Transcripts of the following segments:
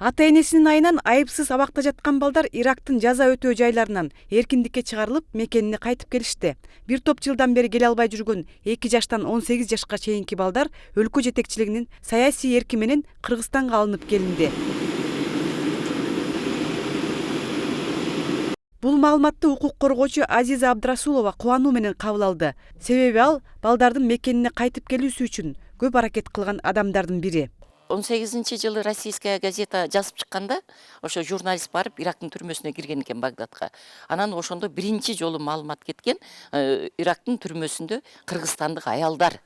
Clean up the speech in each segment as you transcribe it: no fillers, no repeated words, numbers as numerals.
Ата-энесинин айынан айыпсыз абакта жаткан балдар Ирактын жаза өтөө жайларынан эркиндикке чыгарылып, мекенине кайтып келишти. Бир топ жылдан бери келе албай жүргөн 2 жаштан 18 жашка чейинки балдар өлкө жетекчилигинин саясий эрки менен Кыргызстанга алынып келинди. Бул маалыматты укук коргоочу Азиза Абдрасулова кубануу менен кабыл алды. Себеби ал балдардын мекенине кайтып келүүсү үчүн көп аракет кылган адамдардын бири. 18-жылы российская газета жазып чыкканда, ошо журналист барып Ирактын түрмөсүнө кирген экен Багдадка. Анан ошондо биринчи жолу маалымат кеткен, Ирактын түрмөсүндө кыргызстандык аялдар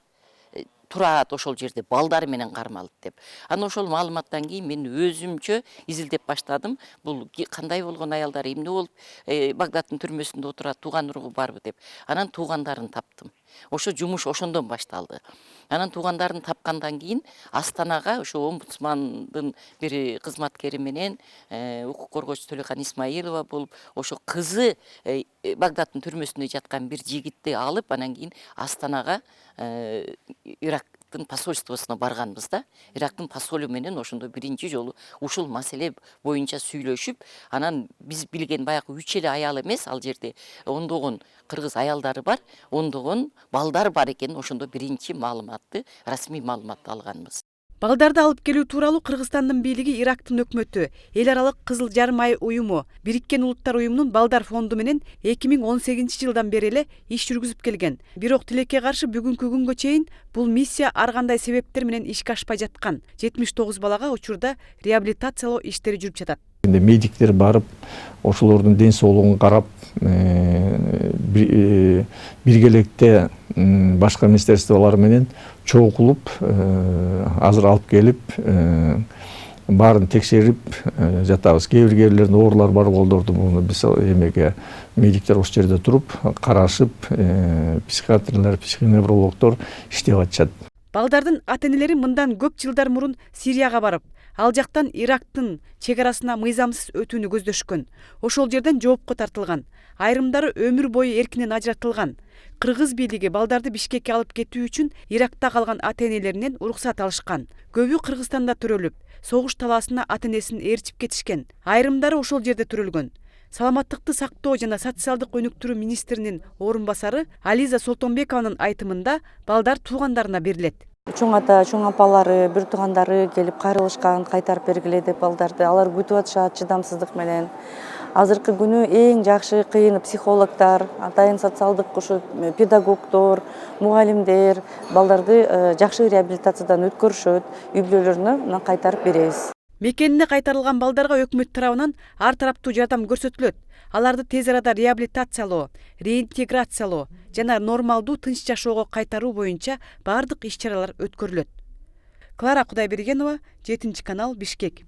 турат ошол жерде балдары менен кармалып деп. Анан ошол маалыматтан кийин мен өзүмчө изилдеп баштадым. Бул кандай болгон аялдар, эмне болуп Багдадтын түрмөсүндө отурат, тууган уругу барбы деп. Анан туугандарын таптым. Ошо жумуш ошондон башталды. Анан туугандарын тапкандан кийин Астанага ошо омбудсмандын бир кызматкери менен укук коргоочу Төлөкан Исмаилова болуп, ошо кызы Багдадтын түрмөсүндө жаткан бир жигитти алып, анан кийин Астанага Ирактын посольствосуна барганбыз да. Ирактын посолу менен ошондо биринчи жолу ушул маселе боюнча сүйлөшүп, анан биз билген баягы 3 эле аял эмес, ал жерде ондогон кыргыз аялдары бар, ондогон балдар бар экен. Ошондо биринчи маалыматты, расмий маалыматты алганбыз. Балдарды алып келүү тууралуу Кыргызстандын бийлиги Ирактын өкмөтү, эл аралык Кызыл Жарым ай уюму, Бириккен Улуттар уюмунун балдар фонду менен 2018-жылдан бери эле иш жүргүзүп келген. Бирок тилекке каршы бүгүнкү күнгө чейин бул миссия ар кандай себептер менен ишке ашпай жаткан. 79 балага учурда реабилитациялоо иштери жүрүп жатат. Медиктер барып, ошолордун ден соолугун карап, биргеликте башка министерстволор менен чогулуп, азыр алып келип, баарын текшерип жатабыз. Кээ бирлеринде оорулар бар болдорду, муну биз эмеге медиктер ошол жерде туруп, карашып, психиатрлар, психоневрологдор иштеп атышат. Балдардын ата-энелери мындан көп жылдар мурун Сирияга барып, ал жактан Ирактын чек арасына мыйзамсыз өтүүнү көздөшкөн. Ошол жерден жоопко тартылган. Айрымдары өмүр бою эркинен ажыратылган. Кыргыз бийлиги балдарды Бишкекке алып кетүү үчүн Иракта калган ата-энелеринен уруксат алышкан. Көбү Кыргызстанда төрөлүп, согуш талаасына ата-энесин ээрчип кетишкен. Айрымдары ошол жерде төрөлгөн. Саламаттыкты сактоо жана социалдык өнүктүрүү министринин орун басары Ализа Солтонбекованын айтымында балдар туугандарына берилет. Чоң ата, чоң апалары, бир туугандары келип кайрылышкан, кайтарып бергиле деп балдарды. Алар күтүп атышат чыдамсыздык менен. Азыркы күнү эң жакшы кыйын психологдор, атайын социалдык ушу педагогдор, мугалимдер балдарды жакшы реабилитациядан өткөрүшөт, үй бүлөлөрүнө кайтарып беребиз. Мекенине кайтарылган балдарга өкмөт тарабынан ар тараптуу жардам көрсөтүлөт. Аларды тез арада реабилитациялоо, реинтеграциялоо жана нормалдуу тынч жашоого кайтаруу боюнча бардык иш-чаралар өткөрүлөт. Клара Кудайбергенова, 7 канал, Бишкек.